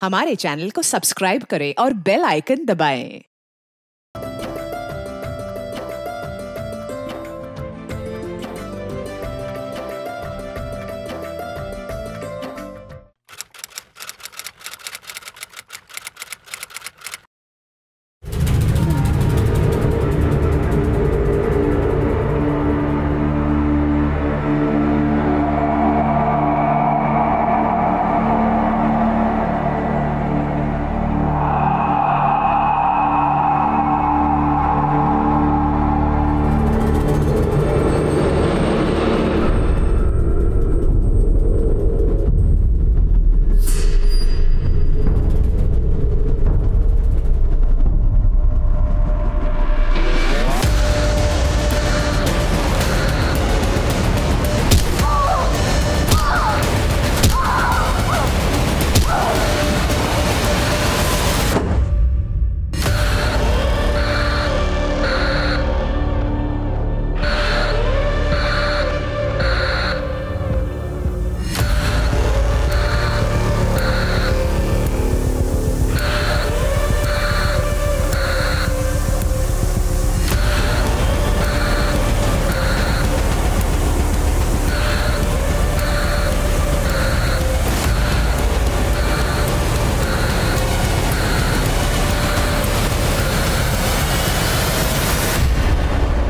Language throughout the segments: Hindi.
हमारे चैनल को सब्सक्राइब करें और बेल आइकन दबाएं।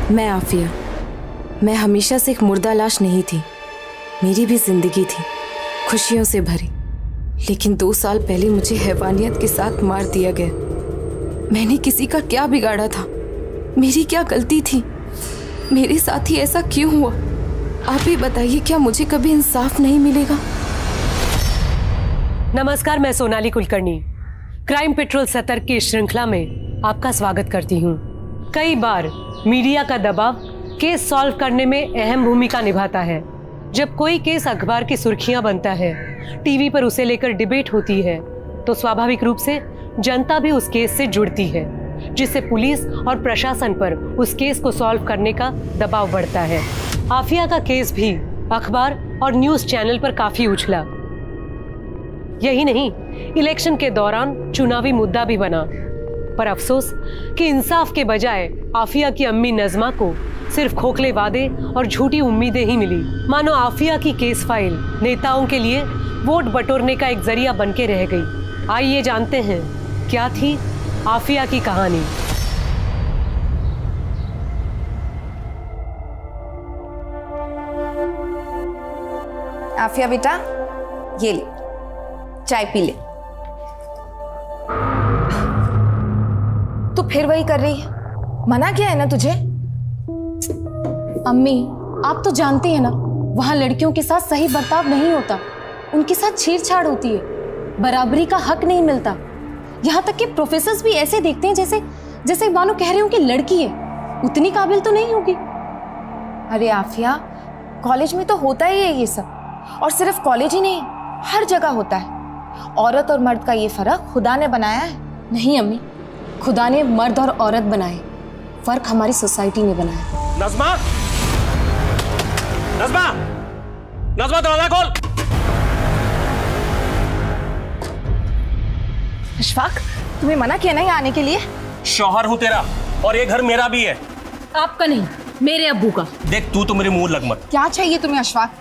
मैं आफिया, मैं हमेशा से एक मुर्दा लाश नहीं थी। मेरी भी जिंदगी थी खुशियों से भरी, लेकिन 2 साल पहले मुझे हैवानियत के साथ मार दिया गया। मैंने किसी का क्या बिगाड़ा था? मेरी क्या गलती थी? मेरे साथ ही ऐसा क्यों हुआ? आप ही बताइए, क्या मुझे कभी इंसाफ नहीं मिलेगा? नमस्कार, मैं सोनाली कुलकर्णी क्राइम पेट्रोल सतर्क की श्रृंखला में आपका स्वागत करती हूँ। कई बार मीडिया का दबाव केस सॉल्व करने में अहम भूमिका निभाता है। जब कोई केस अखबार की सुर्खियां बनता है, टीवी पर उसे लेकर डिबेट होती है, तो स्वाभाविक रूप से जनता भी उस केस से जुड़ती है, जिससे पुलिस और प्रशासन पर उस केस को सॉल्व करने का दबाव बढ़ता है। आफिया का केस भी अखबार और न्यूज चैनल पर काफी उछला। यही नहीं, इलेक्शन के दौरान चुनावी मुद्दा भी बना। पर अफसोस कि इंसाफ के बजाय आफिया की अम्मी नज़मा को सिर्फ खोखले वादे और झूठी उम्मीदें ही मिली। मानो आफिया की केस फाइल नेताओं के लिए वोट बटोरने का एक जरिया बनके रह गई। आइए जानते हैं क्या थी आफिया की कहानी। आफिया बेटा, ये ले, चाय पी ले। तू फिर वही कर रही है? मना किया है ना तुझे? अम्मी, आप तो जानती हैं ना, वहां लड़कियों के साथ सही बर्ताव नहीं होता। उनके साथ छेड़छाड़ होती है, बराबरी का हक नहीं मिलता। यहाँ तक कि प्रोफेसर्स भी ऐसे देखते हैं जैसे मानो कह रहे हो कि लड़की है, उतनी काबिल तो नहीं होगी। अरे आफिया, कॉलेज में तो होता ही है ये सब, और सिर्फ कॉलेज ही नहीं, हर जगह होता है। औरत और मर्द का ये फर्क खुदा ने बनाया है। नहीं अम्मी, खुदा ने मर्द और औरत बनाए, फर्क हमारी सोसाइटी ने बनाया। नज़मा, नज़मा, नज़मा, दरवाजा खोल। अशफाक, तुम्हें मना किया ना यहाँ आने के लिए? शौहर हूँ तेरा, और ये घर मेरा भी है। आपका नहीं, मेरे अब्बू का। देख, तू तो मेरे मुंह लग मत। क्या चाहिए तुम्हें अशफाक?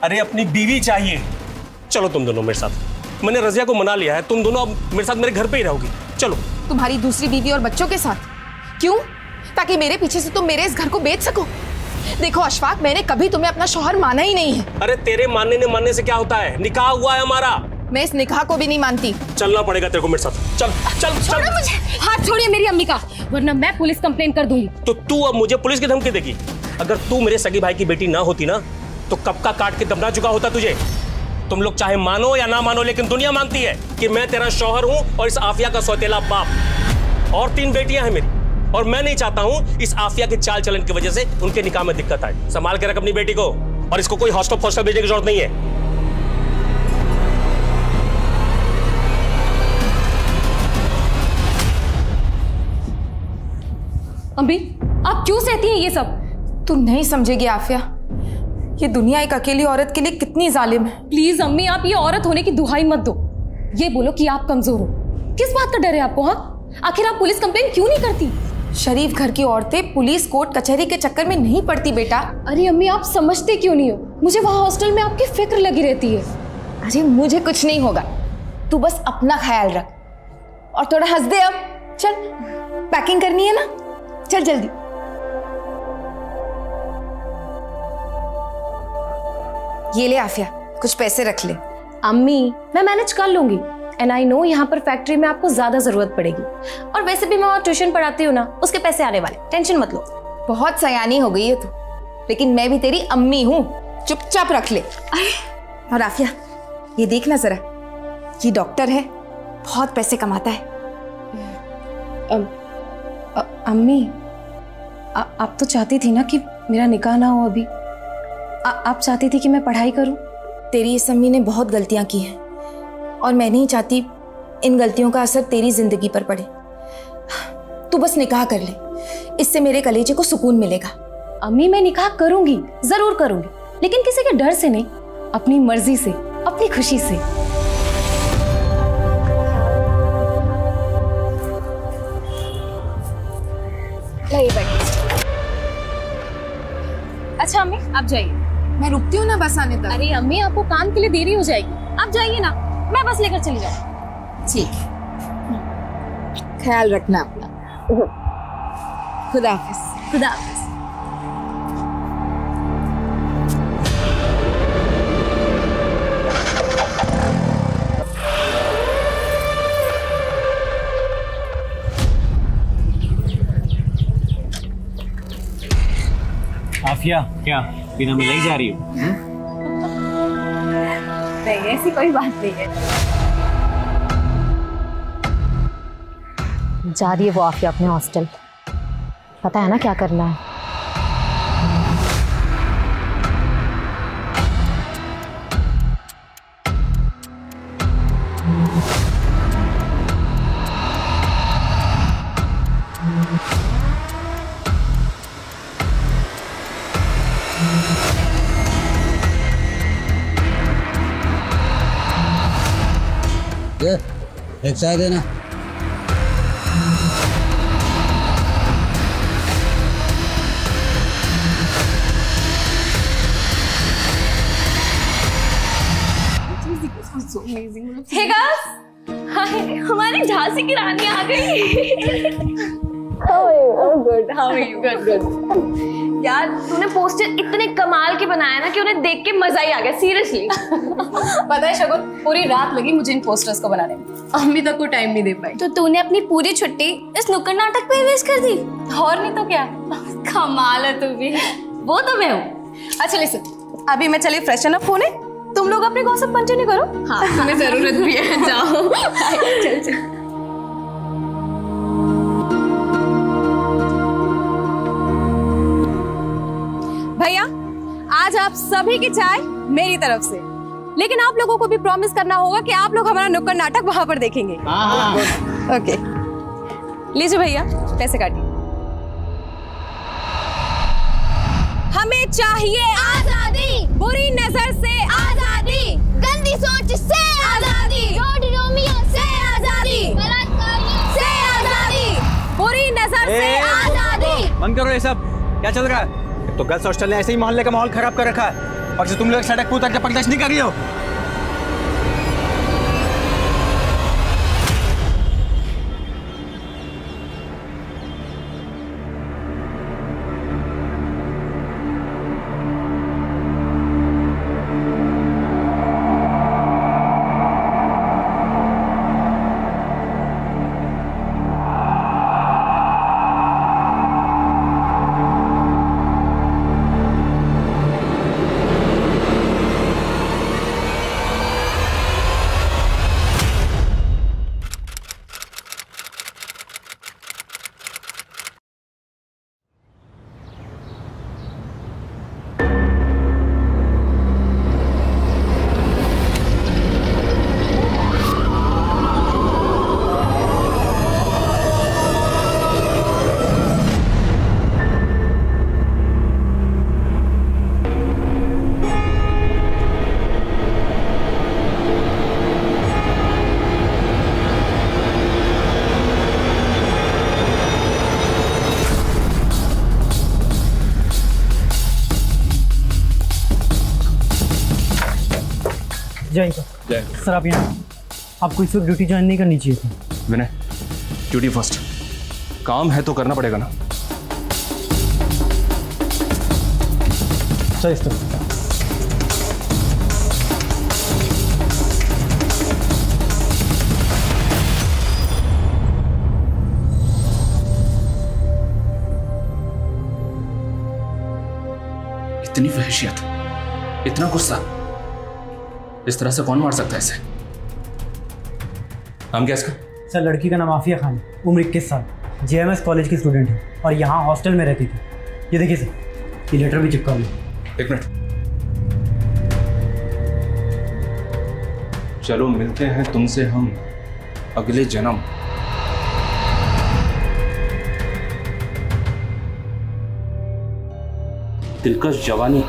अरे अपनी बीवी चाहिए। चलो तुम दोनों मेरे साथ। मैंने रजिया को मना लिया है, तुम दोनों अब मेरे साथ मेरे घर पे ही रहोगी। चलो। तुम्हारी दूसरी बीवी और बच्चों के साथ? क्यों? ताकि मेरे पीछे से तुम मेरे इस घर को बेच सको? देखो अशफाक, मैंने कभी तुम्हें अपना शौहर माना ही नहीं है। अरे तेरे मानने से क्या होता है? निकाह हुआ है हमारा। मैं इस निकाह को भी नहीं मानती। चलना पड़ेगा तेरे को मेरे साथ। चल चल चल। मुझे हाथ छोड़िए मेरी अम्मी का, वरना मैं पुलिस कंप्लेन कर दूंगी। तो तू अब मुझे पुलिस की धमकी देगी? अगर तू मेरे सगी भाई की बेटी ना होती ना, तो कब का काट के दबना चुका होता तुझे। तुम लोग चाहे मानो या ना मानो, लेकिन दुनिया मानती है कि मैं तेरा शौहर हूं और इस आफिया का सौतेला बाप। और 3 बेटियां हैं मेरी, और मैं नहीं चाहता हूं इस आफिया के चाल चलन की वजह से उनके निकाह में दिक्कत आए। संभाल के रख अपनी बेटी को, और इसको कोई हॉस्टल भेजने की जरूरत नहीं है। अम्मी, आप क्यों सहती हैं ये सब? तुम नहीं समझेगी आफिया, ये दुनिया एक अकेली औरत के लिए कितनी जालिम है। प्लीज अम्मी, आप ये औरत होने की दुहाई मत दो। ये बोलो कि आप कमजोर हो। किस बात का डर है आपको? हाँ, आखिर आप पुलिस कंप्लेन क्यों नहीं करती? शरीफ घर की औरतें पुलिस कोर्ट कचहरी के चक्कर में नहीं पड़ती बेटा। अरे अम्मी, आप समझते क्यों नहीं हो? मुझे वहाँ हॉस्टल में आपकी फिक्र लगी रहती है। अरे मुझे कुछ नहीं होगा, तू बस अपना ख्याल रख और थोड़ा हंस दे। अब चल, पैकिंग करनी है ना, चल जल्दी। ये ले आफिया, कुछ पैसे रख ले। अम्मी, मैं मैनेज कर लूंगी। एंड आई नो यहाँ पर फैक्ट्री में आपको ज्यादा जरूरत पड़ेगी, और वैसे भी मैं वहाँ ट्यूशन पढ़ाती हूँ ना, उसके पैसे आने वाले, टेंशन मत लो। बहुत सयानी हो गई है तू, लेकिन मैं भी तेरी अम्मी हूँ, चुपचाप रख ले। और आफिया, ये देखना जरा, ये डॉक्टर है, बहुत पैसे कमाता है। अम्मी, आप तो चाहती थी ना कि मेरा निकाह ना हो अभी। आप चाहती थी कि मैं पढ़ाई करूं। तेरी इस अम्मी ने बहुत गलतियां की हैं, और मैं नहीं चाहती इन गलतियों का असर तेरी जिंदगी पर पड़े। तू बस निकाह कर ले, इससे मेरे कलेजे को सुकून मिलेगा। अम्मी, मैं निकाह करूंगी, जरूर करूंगी, लेकिन किसी के डर से नहीं, अपनी मर्जी से, अपनी खुशी से। अच्छा अम्मी, आप जाइए। मैं रुकती हूँ ना बस आने तक। अरे अम्मी, आपको काम के लिए देरी हो जाएगी, आप जाइए ना, मैं बस लेकर चली जाऊँ। ठीक, ख्याल रखना अपना। खुदा हाफिज। खुदा हाफिज। आफिया, क्या बिना मिले ही जा रही हो? नहीं, ऐसी कोई बात नहीं है। जा रही है वो आफिया अपने हॉस्टल, पता है ना क्या करना है। एक चाय देना। हे गाइस, हाय, हमारी झांसी की रानी आ गई। Good, how are you? Good. यार, तूने पोस्टर इतने कमाल के बनाया ना कि उन्हें देख के मजा ही आ गया, सीरियसली। पता है शगुन, पूरी रात लगी मुझे इन पोस्टर्स को बनाने में, अम्मी तक को टाइम नहीं दे पाई। तो तूने अपनी पूरी छुट्टी इस नुक्कड़ नाटक पे वेस्ट कर दी? और नहीं तो क्या। कमाल है तू भी। वो तो मैं हूँ। अच्छा लिसन, अभी मैं चली फ्रेशन अप होने, तुम लोग अपने गॉसिप कंटिन्यू करो। हाँ, तुम्हें जरूरत भी है, जाओ। चल चल। भैया, आज आप सभी की चाय मेरी तरफ से, लेकिन आप लोगों को भी प्रॉमिस करना होगा कि आप लोग हमारा नुक्कड़ नाटक वहां पर देखेंगे। ओके, लीजिए भैया, पैसे काटिए। हमें चाहिए आजादी, बुरी नजर से आजादी, गंदी सोच से आजादी, से आजादी, से आजादी, बुरी नजर से आजादी। बंद करो ये सब, क्या चल रहा है? तो गर्ल्स हॉस्टल ने ऐसे ही मोहल्ले का माहौल खराब कर रखा है, और जो तुम लोग सड़क पर उतर के प्रदर्शन नहीं कर रही हो। जय सर। आप यहाँ आपको इस वक्त ड्यूटी ज्वाइन नहीं करनी चाहिए थी। विनय, ड्यूटी फर्स्ट। काम है तो करना पड़ेगा ना। सर इस तरह इतनी वहशियत, इतना गुस्सा, इस तरह से कौन मार सकता है इसे? नाम क्या इसका? सर लड़की का नाम आफिया खान, उम्र 21 साल, JMS कॉलेज की स्टूडेंट है और यहाँ हॉस्टल में रहती थी। ये देखिए सर, ये लेटर भी चिपका हुआ। एक मिनट, चलो मिलते हैं तुमसे हम अगले जन्म। दिलकश जवानी।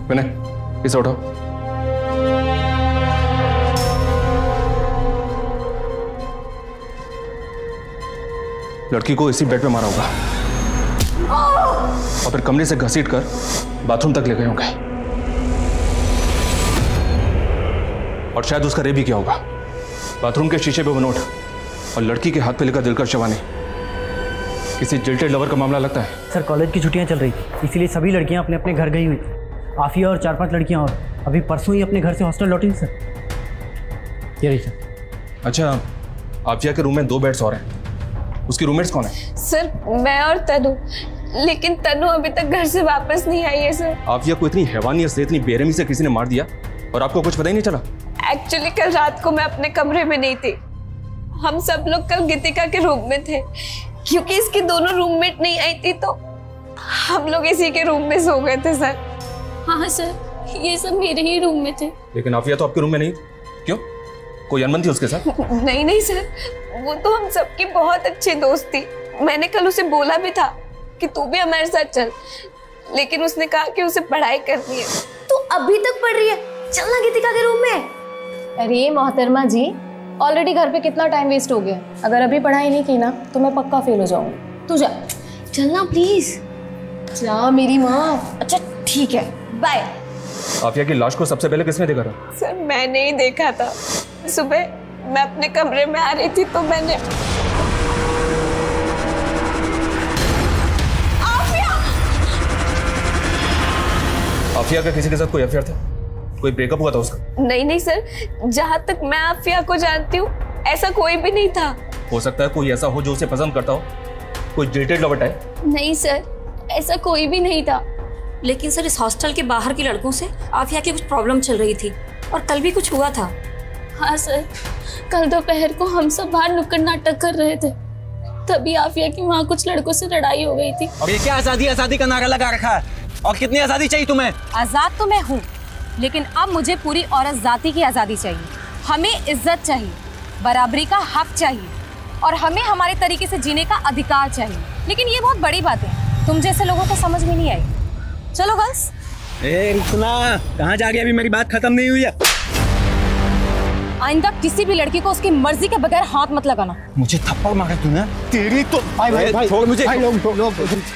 विनय, इसे उठाओ। लड़की को इसी बेड पे मारा होगा और फिर कमरे से घसीट कर बाथरूम तक ले गए होंगे और शायद उसका रेप भी किया होगा। बाथरूम के शीशे पे वो नोट और लड़की के हाथ पे लिखा दिलकश जवानी। किसी जिल्टेड लवर का मामला लगता है। सर कॉलेज की छुट्टियां चल रही थी, इसीलिए सभी लड़कियां अपने अपने घर गई हुई थी। आफिया और 4-5 लड़कियां और अभी परसों ही अपने घर से हॉस्टल लौटी सर। ये रही सर। अच्छा, आफिया के रूम में 2 बेड्स और हैं। उसकी रूममेट्स कौन है? सर मैं और तनु, लेकिन तनु अभी तक घर से वापस नहीं आई है सर। आफिया को इतनी हैवानियत से, इतनी बेरहमी से किसी ने मार दिया और आपको कुछ पता ही नहीं चला? एक्चुअली कल रात को मैं अपने कमरे में नहीं थी। हम सब लोग कल गीतिका के रूम में थे। क्योंकि इसकी दोनों रूममेट नहीं आई थी तो हम लोग इसी के रूम में सो गए थे सर। हाँ सर, ये सब मेरे ही रूम में थे। लेकिन आफिया तो आपके रूम में नहीं थी। क्यों? कोई अनबन थी उसके साथ? नहीं सर, वो तो हम सबकी बहुत अच्छी दोस्त थी। मैंने कल उसे बोला भी था कि तू भी हमारे साथ चल, लेकिन उसने कहा कि उसे पढ़ाई करनी है। तू अभी तक पढ़ रही है? चलना गीतिका के रूम में। अरे मोहतरमा जी, ऑलरेडी घर पे कितना टाइम वेस्ट हो गया। अगर अभी पढ़ाई नहीं की ना तो मैं पक्का फेल हो जाऊंगी। तू जा। चलना प्लीज। जा मेरी माँ। अच्छा ठीक है, बाय। आफिया की लाश को सबसे पहले किसने देखा था? सर मैंने ही देखा था। सुबह मैं अपने कमरे में आ रही थी तो मैंने आफिया का किसी के साथ कोई अफेयर था? कोई ब्रेकअप हुआ था उसका? नहीं सर, जहाँ तक मैं आफिया को जानती हूँ ऐसा कोई भी नहीं था। हो सकता है कोई ऐसा हो जो उसे पसंद करता हो, कोई जिल्टेड लवर टाइप। नहीं सर, ऐसा कोई भी नहीं था। लेकिन सर इस हॉस्टल के बाहर के लड़कों से आफिया की कुछ प्रॉब्लम चल रही थी और कल भी कुछ हुआ था। हाँ सर, कल दोपहर को हम सब बाहर नुक्कड़ नाटक कर रहे थे, तभी आफिया की वहाँ कुछ लड़कों से लड़ाई हो गई थी। और ये क्या आजादी आजादी का नारा लगा रखा है? और कितनी आजादी चाहिए तुम्हें? आजाद तो मैं हूँ, लेकिन अब मुझे पूरी औरत जाति की आजादी चाहिए। हमें इज्जत चाहिए, बराबरी का हक चाहिए और हमें हमारे तरीके से जीने का अधिकार चाहिए। लेकिन ये बहुत बड़ी बात है, तुम जैसे लोगों को समझ में नहीं आई। चलो गर्ल्स। सुना, कहाँ जा रही है? अभी मेरी बात खत्म नहीं हुई है। आइंदा किसी भी लड़की को उसकी मर्जी के बगैर हाथ मत लगाना। मुझे थप्पड़ मारा तूने? तेरी तो भाई छोड़ मुझे।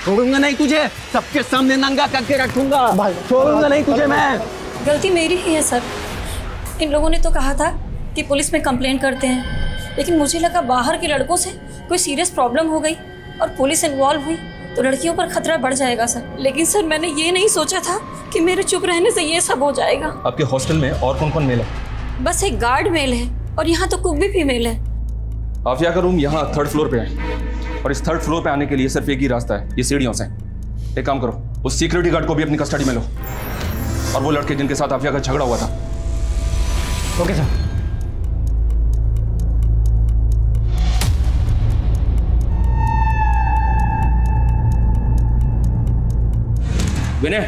छोड़ूंगा नहीं तुझे, सबके सामने नंगा करके रखूंगा। छोड़ूंगा नहीं तुझे मैं। गलती मेरी ही है सर। इन लोगों ने तो कहा था कि पुलिस में कंप्लेंट करते हैं, लेकिन मुझे लगा बाहर के लड़कों से कोई सीरियस प्रॉब्लम हो गई और पुलिस इन्वॉल्व हुई तो लड़कियों पर खतरा बढ़ जाएगा सर। लेकिन सर मैंने ये नहीं सोचा था कि मेरे चुप रहने से ये सब हो जाएगा। आपके हॉस्टल में और कौन कौन मेल है? बस एक गार्ड मेल है और यहाँ तो कुक भी फीमेल है। आफिया का रूम यहाँ 3rd फ्लोर पे है और इस 3rd फ्लोर पे आने के लिए सिर्फ एक ही रास्ता है, ये सीढ़ियों से। एक काम करो, उस सिक्योरिटी गार्ड को भी अपनी कस्टडी में लो और वो लड़के जिनके साथ आफिया का झगड़ा हुआ था। Okay sir. विनय,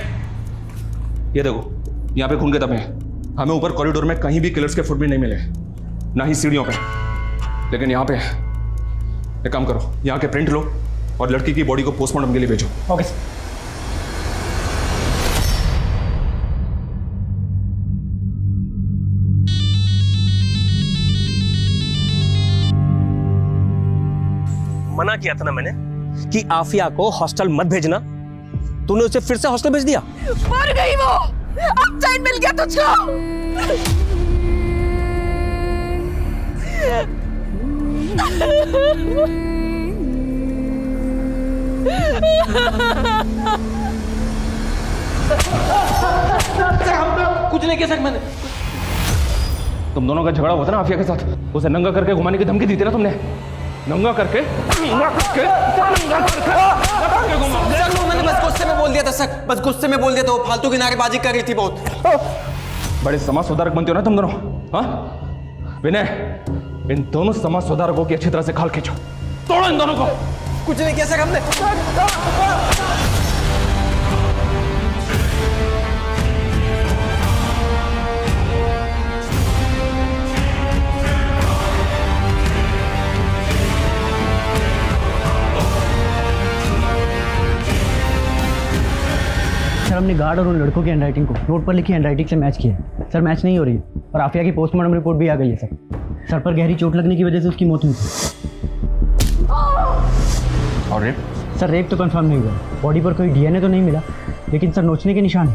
ये देखो, यहाँ पे खून के धब्बे हैं। हमें ऊपर कॉरिडोर में कहीं भी किलर्स के फुटप्रिंट नहीं मिले, ना ही सीढ़ियों पे। लेकिन यहाँ पे एक काम करो, यहाँ के प्रिंट लो और लड़की की बॉडी को पोस्टमार्टम के लिए भेजो। Okay sir. मना किया था ना मैंने कि आफिया को हॉस्टल मत भेजना, तूने उसे फिर से हॉस्टल भेज दिया। मर गई वो, अब चैन मिल गया तुझको। कुछ नहीं किया सर मैंने। तुम दोनों का झगड़ा हुआ था ना आफिया के साथ, उसे नंगा करके घुमाने की धमकी दी थी ना तुमने। नंगा करके मैंने बस गुस्से में बोल दिया था सर, बस गुस्से में बोल दिया था। वो फालतू की नारेबाजी कर रही थी बहुत। बड़े समाज सुधारक बनते हो ना तुम दोनों। हाँ विनय, इन दोनों समाज सुधारकों की अच्छी तरह से खाल खींचो, तोड़ो इन दोनों को। कुछ नहीं किया सर हमने। सर हमने गार्ड और उन लड़कों की हैंडराइटिंग को नोट पर लिखी हैंडराइटिंग से मैच किया है। सर मैच नहीं हो रही है और आफिया की पोस्टमार्टम रिपोर्ट भी आ गई है सर। सर पर गहरी चोट लगने की वजह से उसकी मौत हुई थी। और रेप? सर रेप तो कंफर्म नहीं हुआ, बॉडी पर कोई डीएनए तो नहीं मिला, लेकिन सर नोचने के निशान है।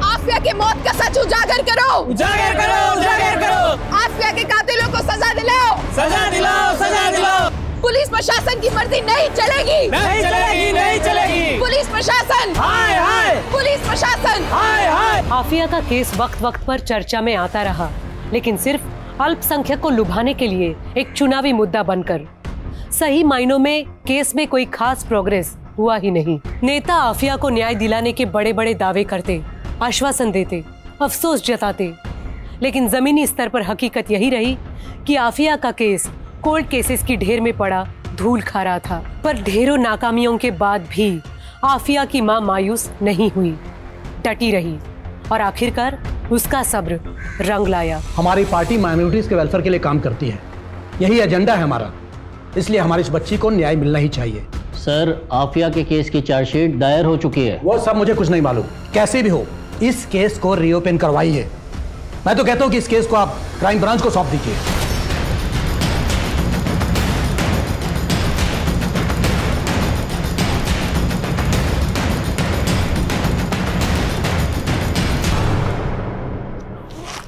आफिया की मौत का सच उजागर करो, उजागर करो, उजागर करो। आफिया के कातिलों को सजा दिलाओ, सजा दिलाओ, सजा दिलाओ। पुलिस प्रशासन की मर्जी नहीं चलेगी, नहीं चलेगी, नहीं चलेगी। पुलिस प्रशासन, हाय हाय, पुलिस प्रशासन, हाय हाय। आफिया का केस वक्त वक्त पर चर्चा में आता रहा, लेकिन सिर्फ अल्पसंख्यक को लुभाने के लिए एक चुनावी मुद्दा बनकर। सही मायनों में केस में कोई खास प्रोग्रेस हुआ ही नहीं। नेता आफिया को न्याय दिलाने के बड़े बड़े दावे करते, आश्वासन देते, अफसोस जताते, लेकिन जमीनी स्तर पर हकीकत यही रही कि आफिया का केस कोर्ट केसेस की ढेर में पड़ा धूल खा रहा था। पर ढेरों नाकामियों के बाद भी आफिया की मां मायूस नहीं हुई, डटी रही और आखिरकार उसका सब्र रंग लाया। हमारी पार्टी माइनॉरिटीज के वेलफेयर के लिए काम करती है, यही एजेंडा है हमारा, इसलिए हमारी इस बच्ची को न्याय मिलना ही चाहिए। सर आफिया के केस की चार्जशीट दायर हो चुकी है। वो सब मुझे कुछ नहीं मालूम, कैसे भी हो इस केस को रीओपन करवाइए। मैं तो कहता हूं कि इस केस को आप क्राइम ब्रांच को सौंप दीजिए।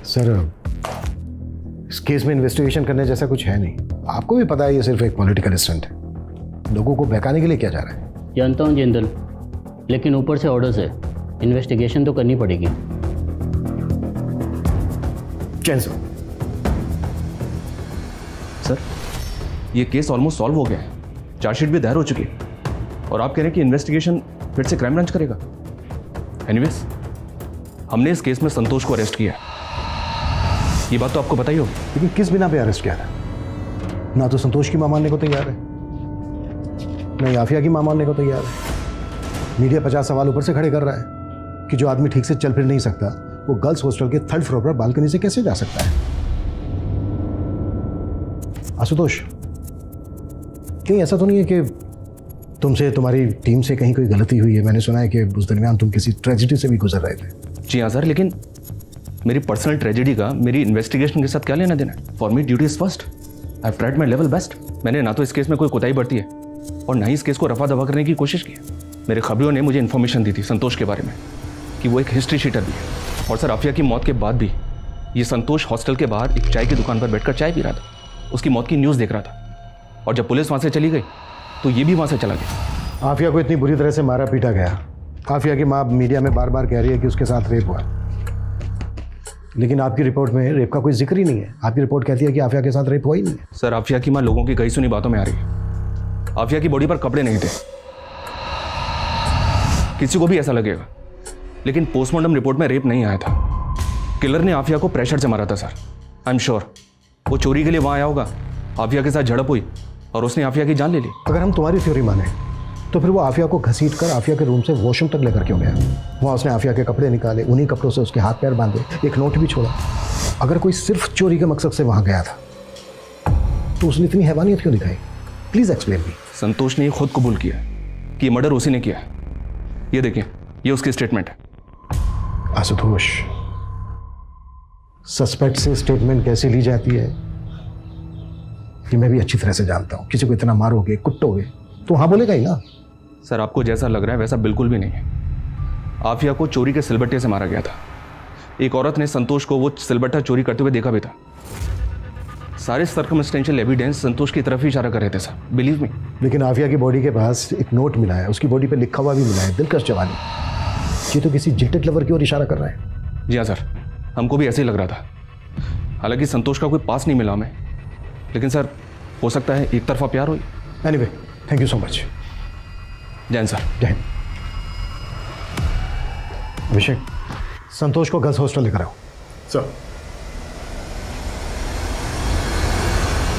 सर इस केस में इन्वेस्टिगेशन करने जैसा कुछ है नहीं, आपको भी पता है ये सिर्फ एक पॉलिटिकल स्टंट है। लोगों को बहकाने के लिए किया जा रहा है। जानता हूं जिंदल, लेकिन ऊपर से ऑर्डर्स है, इन्वेस्टिगेशन तो करनी पड़ेगी। चैन सर ये केस ऑलमोस्ट सॉल्व हो गया है, चार्जशीट भी दायर हो चुकी है और आप कह रहे हैं कि इन्वेस्टिगेशन फिर से क्राइम ब्रांच करेगा। एनीवेज हमने इस केस में संतोष को अरेस्ट किया, ये बात तो आपको पता ही होगी। लेकिन किस बिना पे अरेस्ट किया था? ना तो संतोष की मां मानने को तैयार है, ना आफिया की मां मानने को तैयार है। मीडिया 50 सवाल ऊपर से खड़े कर रहा है कि जो आदमी ठीक से चल फिर नहीं सकता वो गर्ल्स हॉस्टल के 3rd फ्लोर पर बालकनी से कैसे जा सकता है? आशुतोष, कहीं ऐसा तो नहीं है कि तुमसे तुम्हारी टीम से कहीं कोई गलती हुई है? मैंने सुना है कि उस दरमियान तुम किसी ट्रेजेडी से भी गुजर रहे थे। जी हाँ सर, लेकिन मेरी पर्सनल ट्रेजेडी का मेरी इन्वेस्टिगेशन के साथ क्या लेना देना है? For me duty is first, I have tried my level best. मैंने ना तो इस केस में कोई कोताही बरती है और ना ही इस केस को रफा दफा करने की कोशिश की है। मेरे खबरों ने मुझे इन्फॉर्मेशन दी थी संतोष के बारे में कि वो एक हिस्ट्री शीटर भी है। और सर आफिया की मौत के बाद भी ये संतोष हॉस्टल के बाहर एक चाय की दुकान पर बैठकर चाय पी रहा था, उसकी मौत की न्यूज़ देख रहा था। और जब पुलिस वहाँ से चली गई तो ये भी वहाँ से चला गया। आफिया को इतनी बुरी तरह से मारा पीटा गया। आफिया की माँ मीडिया में बार बार कह रही है कि उसके साथ रेप हुआ, लेकिन आपकी रिपोर्ट में रेप का कोई जिक्र ही नहीं है। आपकी रिपोर्ट कहती है कि आफिया के साथ रेप हुआ ही नहीं है। सर आफिया की माँ लोगों की कही सुनी बातों में आ रही है। आफिया की बॉडी पर कपड़े नहीं थे, किसी को भी ऐसा लगेगा, लेकिन पोस्टमार्टम रिपोर्ट में रेप नहीं आया था। किलर ने आफिया को प्रेशर से मारा था सर। आई एम श्योर वो चोरी के लिए वहां आया होगा, आफिया के साथ झड़प हुई और उसने आफिया की जान ले ली। अगर हम तुम्हारी थ्योरी माने तो फिर वो आफिया को घसीट कर आफिया के रूम से वॉशरूम तक लेकर क्यों गया? वहाँ उसने आफिया के कपड़े निकाले, उन्हीं कपड़ों से उसके हाथ पैर बांधे, एक नोट भी छोड़ा। अगर कोई सिर्फ चोरी के मकसद से वहाँ गया था तो उसने इतनी हैवानियत क्यों दिखाई? Please explain me. संतोष ने ये खुद कबूल किया कि मर्डर उसी ने किया। ये देखिए, ये उसकी स्टेटमेंट है। आशुतोष, सस्पेक्ट से स्टेटमेंट कैसे ली जाती है कि मैं भी अच्छी तरह से जानता हूं। किसी को इतना मारोगे, कुटोगे तो हाँ बोलेगा ही ना। सर, आपको जैसा लग रहा है वैसा बिल्कुल भी नहीं है। आफिया को चोरी के सिलबट्टे से मारा गया था। एक औरत ने संतोष को वो सिलबट्टा चोरी करते हुए देखा भी था। सारे सर्कमस्टेंशियल एविडेंस संतोष की तरफ ही इशारा कर रहे थे सर, बिलीव मी। लेकिन आफिया की बॉडी के पास एक नोट मिला है, उसकी बॉडी पे लिखा हुआ भी मिला है, दिलकश जवानी। ये तो किसी जिल्टेड लवर की ओर इशारा कर रहा है। जी हाँ सर, हमको भी ऐसे ही लग रहा था। हालांकि संतोष का कोई पास नहीं मिला हमें, लेकिन सर हो सकता है एक तरफा प्यार हो। Anyway, thank you so much. Jain sir. Jain. Abhishek, Santosh को गर्ल्स हॉस्टल लेकर आओ। सर।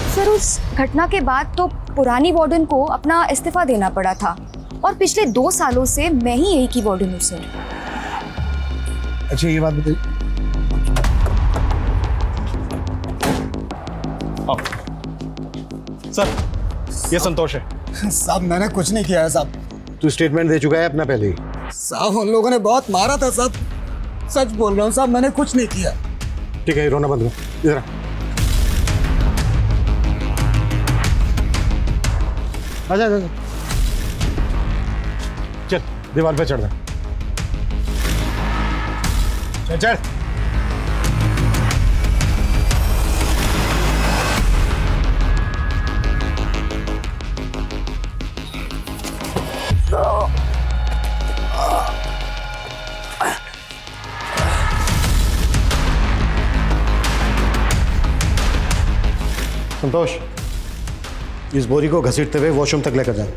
सर, उस घटना के बाद तो पुरानी वार्डन को अपना इस्तीफा देना पड़ा था और पिछले 2 सालों से मैं ही यही की वार्डन हूँ सर। अच्छा, ये बात बताइए। सर, ये संतोष है। साहब, मैंने कुछ नहीं किया है साहब। तू स्टेटमेंट दे चुका है अपना पहले ही। साहब, उन लोगों ने बहुत मारा था साहब। सच बोल रहा हूँ साहब, मैंने कुछ नहीं किया। ठीक है, रोना बंद करो। इधर आजा। चल, दीवार पे चढ़। चल। संतोष, इस बोरी को घसीटते हुए वॉशरूम तक लेकर जाए।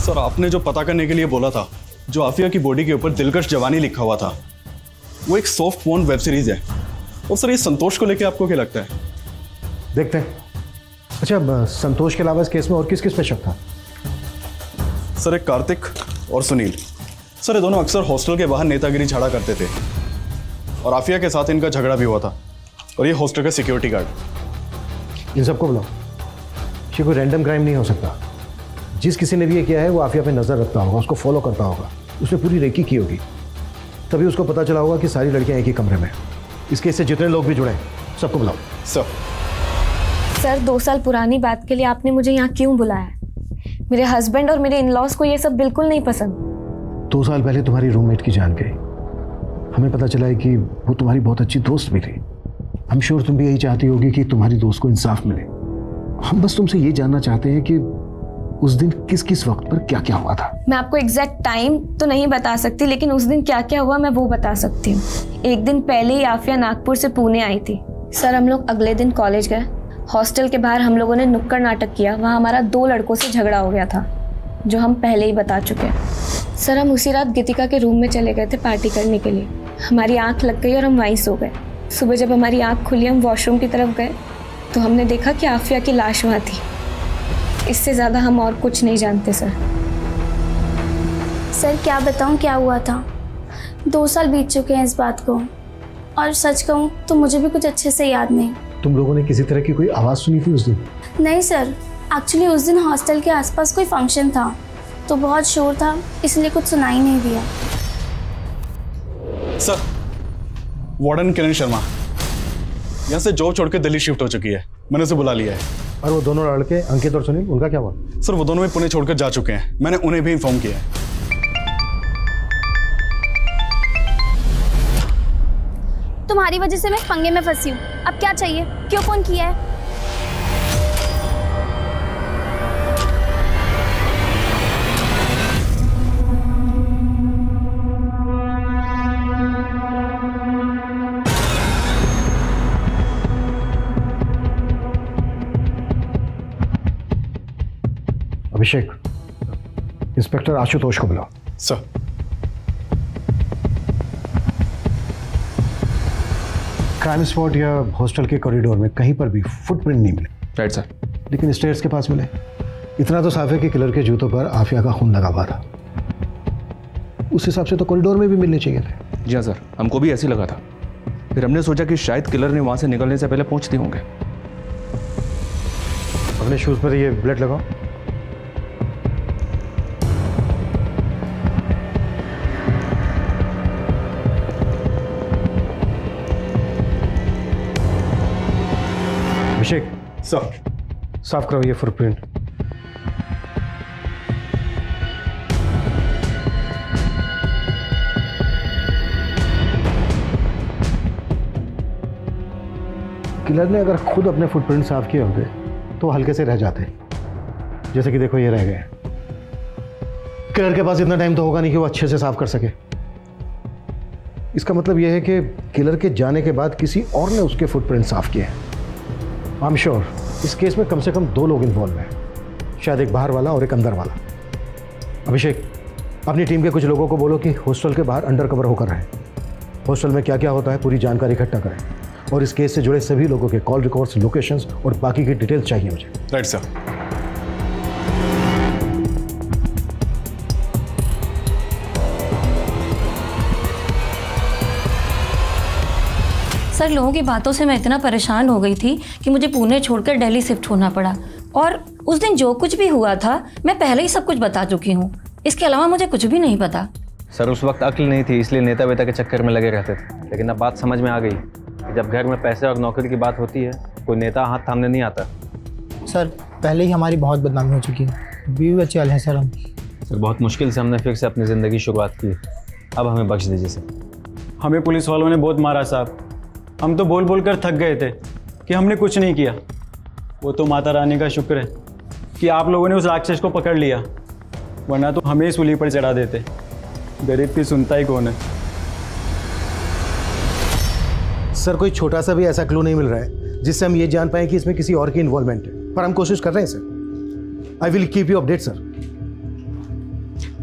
सर, आपने जो पता करने के लिए बोला था, जो आफिया की बॉडी के ऊपर दिलकश जवानी लिखा हुआ था, वो एक सॉफ्ट पोर्न वेब सीरीज है। और सर, ये संतोष को लेके आपको क्या लगता है? देखते हैं। अच्छा, संतोष के अलावा इस केस में और किस किस पे शक था? सर, एक कार्तिक और सुनील। सर, ये दोनों अक्सर हॉस्टल के बाहर नेतागिरी झाड़ा करते थे और आफिया के साथ इनका झगड़ा भी हुआ था। और ये हॉस्टल का सिक्योरिटी गार्ड। इन सबको बुलाओ। ये कोई रैंडम क्राइम नहीं हो सकता। जिस किसी ने भी ये किया है वो आफिया पे नजर रखता होगा, उसको फॉलो करता होगा, उसने पूरी रेकी की होगी, तभी उसको पता चला होगा कि सारी लड़कियां एक ही कमरे में। इस केस से जितने लोग भी जुड़े सबको बुलाओ। सर, 2 साल पुरानी बात के लिए आपने मुझे यहाँ क्यों बुलाया? मेरे हस्बैंड और मेरे इन-लॉज को ये सब बिल्कुल नहीं पसंद। 2 साल पहले तुम्हारी रूममेट की जान गई। हमें पता चला है कि वो तुम्हारी बहुत अच्छी दोस्त भी थी। आई एम श्योर तुम भी यही चाहती होगी कि तुम्हारी दोस्त को इंसाफ मिले। हम बस तुमसे ये जानना चाहते हैं कि उस दिन किस किस वक्त पर क्या क्या हुआ था। मैं आपको एग्जैक्ट टाइम तो नहीं बता सकती, लेकिन उस दिन क्या क्या हुआ मैं वो बता सकती हूँ। एक दिन पहले ही आफिया नागपुर से पुणे आई थी। सर, हम लोग अगले दिन कॉलेज गए। हॉस्टल के बाहर हम लोगों ने नुक्कड़ नाटक किया। वहाँ हमारा 2 लड़कों से झगड़ा हो गया था, जो हम पहले ही बता चुके हैं। सर, हम उसी रात गीतिका के रूम में चले गए थे पार्टी करने के लिए। हमारी आँख लग गई और हम वहीं सो गए। सुबह जब हमारी आँख खुली, हम वॉशरूम की तरफ गए तो हमने देखा कि आफिया की लाश वहाँ थी। इससे ज़्यादा हम और कुछ नहीं जानते सर। सर, क्या बताऊं क्या हुआ था। 2 साल बीत चुके हैं इस बात को, और सच कहूं तो मुझे भी कुछ अच्छे से याद नहीं। तुम लोगों ने किसी तरह की कोई आवाज़ सुनी थी उस दिन? नहीं सर, एक्चुअली उस दिन हॉस्टल के आसपास कोई फंक्शन था तो बहुत शोर था, इसलिए कुछ सुनाई नहीं दिया। सर, वार्डन किरण शर्मा यहाँ से जॉब छोड़ के दिल्ली शिफ्ट हो चुकी है। मैंने उसे बुला लिया है। और वो दोनों लड़के अंकित और सुनील, उनका क्या हुआ? सर, वो दोनों भी पुणे छोड़कर जा चुके हैं। मैंने उन्हें भी इन्फॉर्म किया है। तुम्हारी वजह से मैं पंगे में फंसी हूँ। अब क्या चाहिए? क्यों फोन किया है? अभिषेक, इंस्पेक्टर आशुतोष को बुलाओ। सर। क्राइम स्पॉट या हॉस्टल के कॉरिडोर में कहीं पर भी फुटप्रिंट नहीं मिले। Right sir. लेकिन स्टेयर्स के पास मिले। इतना तो साफ है कि किलर के जूतों पर आफिया का खून लगा हुआ था। उस हिसाब से तो कॉरिडोर में भी मिलने चाहिए थे। जी हाँ सर, हमको भी ऐसे लगा था। फिर हमने सोचा कि शायद किलर ने वहां से निकलने से पहले पहुंचते होंगे। अपने शूज पर ये ब्लेड लगाओ। अभिषेक सर, साफ करो ये फुटप्रिंट। किलर ने अगर खुद अपने फुटप्रिंट साफ किए होते तो हल्के से रह जाते, जैसे कि देखो ये रह गए। किलर के पास इतना टाइम तो होगा नहीं कि वो अच्छे से साफ कर सके। इसका मतलब यह है कि किलर के जाने के बाद किसी और ने उसके फुटप्रिंट साफ किए। आई एम श्योर इस केस में कम से कम 2 लोग इन्वॉल्व हैं, शायद एक बाहर वाला और एक अंदर वाला। अभिषेक, अपनी टीम के कुछ लोगों को बोलो कि हॉस्टल के बाहर अंडर कवर होकर रहें। हॉस्टल में क्या क्या होता है पूरी जानकारी इकट्ठा करें, और इस केस से जुड़े सभी लोगों के कॉल रिकॉर्ड्स, लोकेशंस और बाकी की डिटेल्स चाहिए मुझे। Right sir. सर, लोगों की बातों से मैं इतना परेशान हो गई थी कि मुझे पुणे छोड़कर दिल्ली शिफ्ट होना पड़ा। और उस दिन जो कुछ भी हुआ था मैं पहले ही सब कुछ बता चुकी हूँ। इसके अलावा मुझे कुछ भी नहीं पता। सर, उस वक्त अक्ल नहीं थी, इसलिए नेता वेता के चक्कर में लगे रहते थे। लेकिन अब बात समझ में आ गई कि जब घर में पैसे और नौकरी की बात होती है, कोई नेता हाथ थामने नहीं आता। सर, पहले ही हमारी बहुत बदनामी हो चुकी है। बीवी बच्चे वाले हैं सर हम। सर, बहुत मुश्किल से हमने फिर से अपनी ज़िंदगी शुरुआत की। अब हमें बख्श दीजिए सर। हमें पुलिस वालों ने बहुत मारा साहब। हम तो बोल बोल कर थक गए थे कि हमने कुछ नहीं किया। वो तो माता रानी का शुक्र है कि आप लोगों ने उस राक्षस को पकड़ लिया, वरना तो हमें सूली पर चढ़ा देते। गरीब की सुनता ही कौन है। सर, कोई छोटा सा भी ऐसा क्लू नहीं मिल रहा है जिससे हम ये जान पाए कि इसमें किसी और की इन्वॉल्वमेंट है, पर हम कोशिश कर रहे हैं sir. I will keep you update sir.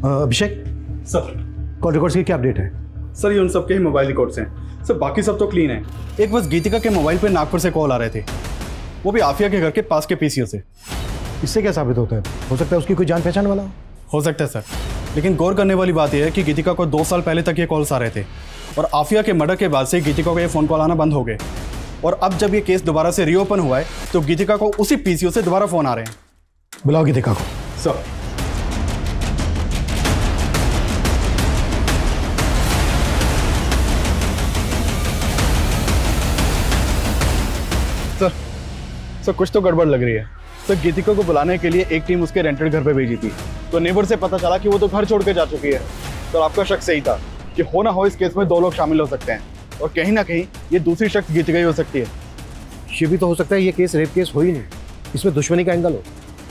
Abhishek sir, call records की क्या अपडेट है? सर, ये उन सबके ही मोबाइल रिकॉर्ड्स हैं सर, बाकी सब तो क्लीन है। एक बस गीतिका के मोबाइल पे नागपुर से कॉल आ रहे थे, वो भी आफिया के घर के पास के पीसीओ से। इससे क्या साबित होता है? हो सकता है उसकी कोई जान पहचान वाला हो सकता है सर, लेकिन गौर करने वाली बात यह है कि गीतिका को 2 साल पहले तक ये कॉल्स आ रहे थे, और आफिया के मर्डर के बाद से गीतिका को ये फ़ोन कॉल आना बंद हो गए। और अब जब ये केस दोबारा से रीओपन हुआ है तो गीतिका को उसी पीसीओ से दोबारा फ़ोन आ रहे हैं। बुलाओ गीतिका को। सर। सर, कुछ तो गड़बड़ लग रही है। सर, गीतिका को बुलाने के लिए एक टीम उसके रेंटेड घर पे भेजी थी, तो नेबर से पता चला कि वो तो घर छोड़ के जा चुकी है। तो आपका शक सही था कि हो ना हो इस केस में 2 लोग शामिल हो सकते हैं, और कहीं ना कहीं ये दूसरी शख्स गीतिका ही हो सकती है। ये भी तो हो सकता है ये केस रेप केस हो ही नहीं, इसमें दुश्मनी का एंगल हो,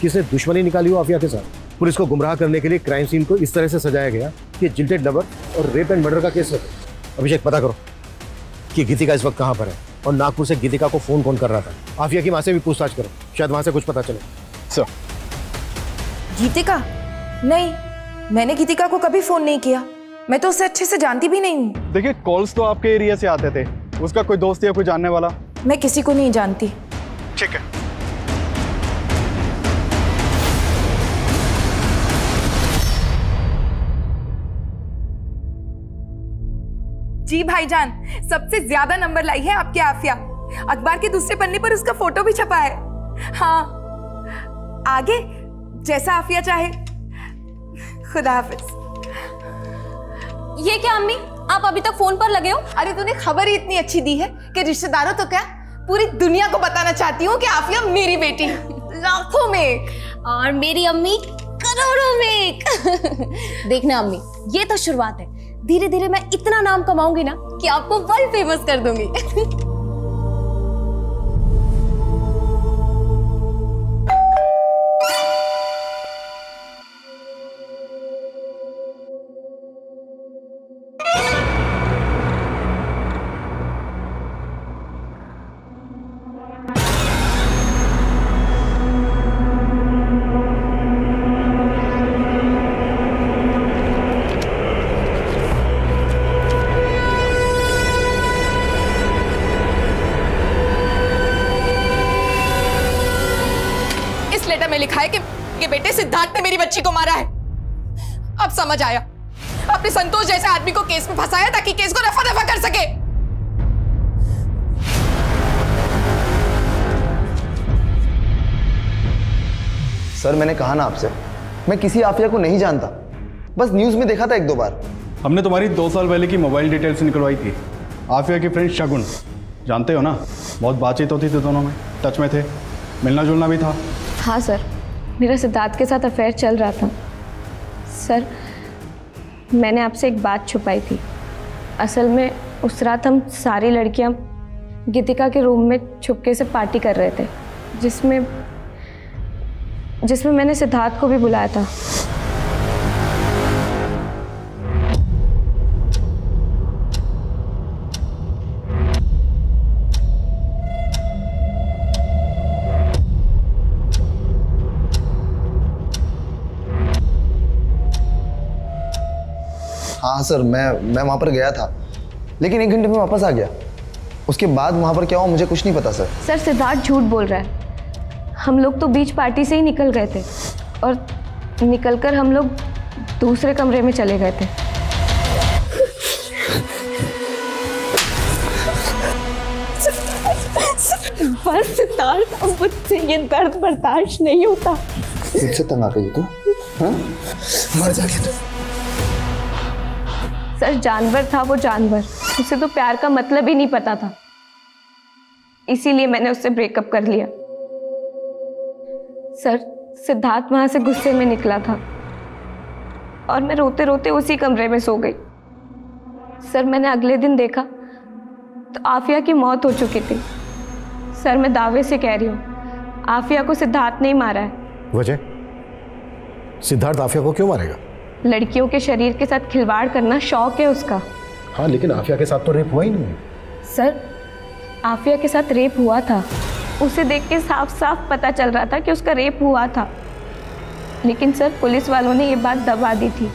किसने दुश्मनी निकाली हो आफिया के साथ। पुलिस को गुमराह करने के लिए क्राइम सीन को इस तरह से सजाया गया कि जिल्टेड लवर और रेप एंड मर्डर का केस लगे। अभिषेक, पता करो कि गीतिका इस वक्त कहाँ पर है, और नागपुर से गीतिका को फोन कौन कर रहा था। आफिया की माँ से भी पूछताछ करो, शायद वहां से कुछ पता चले। सर। गीतिका? नहीं, मैंने गीतिका को कभी फोन नहीं किया। मैं तो उसे अच्छे से जानती भी नहीं हूँ। देखिए, कॉल्स तो आपके एरिया से आते थे, उसका कोई दोस्त या कोई जानने वाला? मैं किसी को नहीं जानती। ठीक है। जी भाईजान, सबसे ज्यादा नंबर लाई है आपके आफिया। अखबार के दूसरे पन्ने पर उसका फोटो भी छपा है। हाँ, आगे जैसा आफिया चाहे। खुदा हाफिज। ये क्या अम्मी, आप अभी तक फोन पर लगे हो? अरे तूने खबर ही इतनी अच्छी दी है कि रिश्तेदारों तो क्या पूरी दुनिया को बताना चाहती हूँ कि आफिया मेरी बेटी लाखों में और मेरी अम्मी करोड़ों में। देखना अम्मी, ये तो शुरुआत है। धीरे धीरे मैं इतना नाम कमाऊंगी ना कि आपको वर्ल्ड फेमस कर दूंगी। में लिखा है कि बेटे सिद्धार्थ ने मेरी बच्ची को मारा है। अब समझ आया, अपने संतोष जैसे आदमी को केस में फंसाया ताकि केस को रफा दफा कर सके। सर मैंने कहा ना आपसे, मैं किसी आफिया को नहीं जानता, बस न्यूज में देखा था एक दो बार। हमने तुम्हारी 2 साल पहले की मोबाइल डिटेल्स निकलवाई थी। आफिया की फ्रेंड शगुन, जानते हो ना, बहुत बातचीत होती थी, दोनों में टच में थे, मिलना जुलना भी था। हाँ सर, मेरा सिद्धार्थ के साथ अफेयर चल रहा था। सर मैंने आपसे एक बात छुपाई थी। असल में उस रात हम सारी लड़कियां गीतिका के रूम में छुपके से पार्टी कर रहे थे, जिसमें मैंने सिद्धार्थ को भी बुलाया था। हाँ सर, मैं वहाँ पर गया था, लेकिन 1 घंटे में वापस आ गया। उसके बाद वहाँ पर क्या हुआ मुझे कुछ नहीं पता सर। सर सिद्धार्थ झूठ बोल रहा है। हम लोग तो बीच पार्टी से ही निकल गए थे और निकलकर हम लोग दूसरे कमरे में चले गए थे। बस सिद्धार्थ, अब मुझसे ये दर्द बर्दाश्त नहीं होता। मुझसे तंग आ गई तू, हाँ? मर जाके तू। सर जानवर था वो, जानवर, उसे तो प्यार का मतलब ही नहीं पता था, इसीलिए मैंने उससे ब्रेकअप कर लिया। सर सिद्धार्थ वहां से गुस्से में निकला था और मैं रोते रोते उसी कमरे में सो गई। सर मैंने अगले दिन देखा तो आफिया की मौत हो चुकी थी। सर मैं दावे से कह रही हूँ, आफिया को सिद्धार्थ ने ही मारा है। वजह? सिद्धार्थ आफिया को क्यों मारेगा? लड़कियों के शरीर के साथ खिलवाड़ करना शौक है उसका। हाँ, लेकिन आफिया के साथ तो रेप हुआ ही नहीं। सर आफिया के साथ रेप हुआ था, उसे देख के साफ साफ पता चल रहा था कि उसका रेप हुआ था, लेकिन सर पुलिस वालों ने ये बात दबा दी थी।